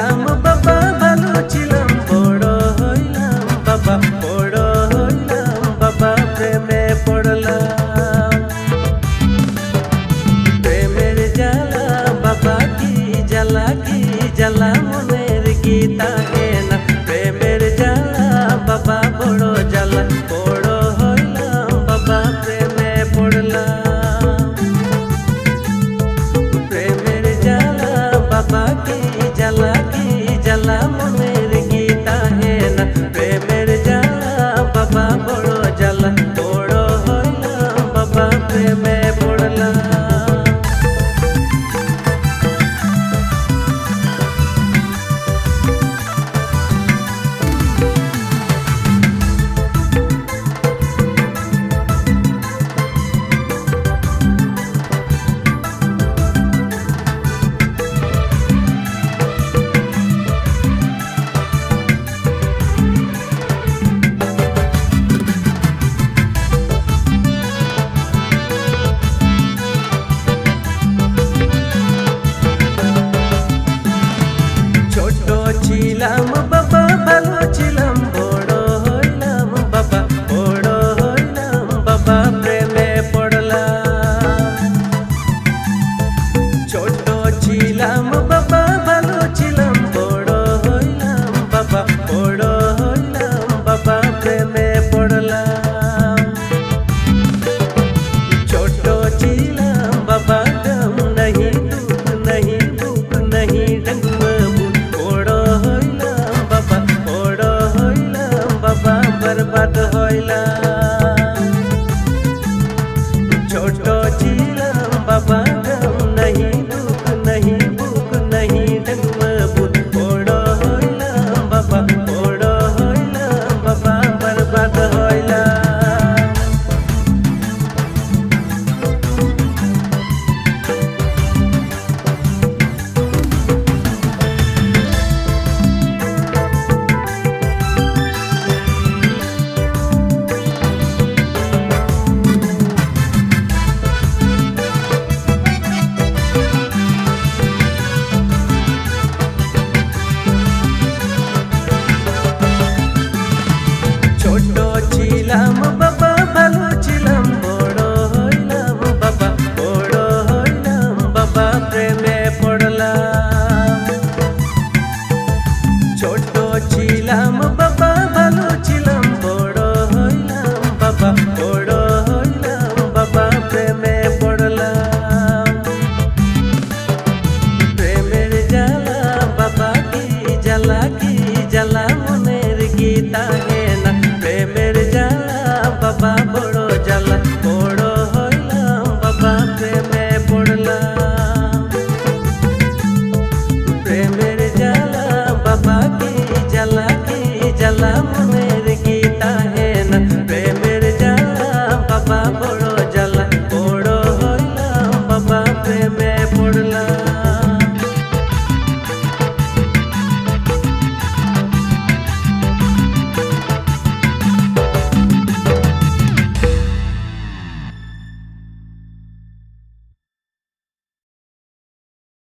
ছিলাম বাবা ভালো ছিলাম বড় হইলাম বাবা বড় হইলাম বাবা প্রেমে পড়লাম প্রেমের জ্বালা বাবা কি জ্বালা মনের কি থাকে না প্রেমের জ্বালা বাবা বড় জ্বালা বড় হইলাম বাবা প্রেমে পড়লাম প্রেমের জ্বালা বাবা কি জ্বালা মনের কি থাকে না প্রেমের জ্বালা বাবা বড় জ্বালা বড় হইলাম বাবা প্রেমে পড়লাম ছিলাম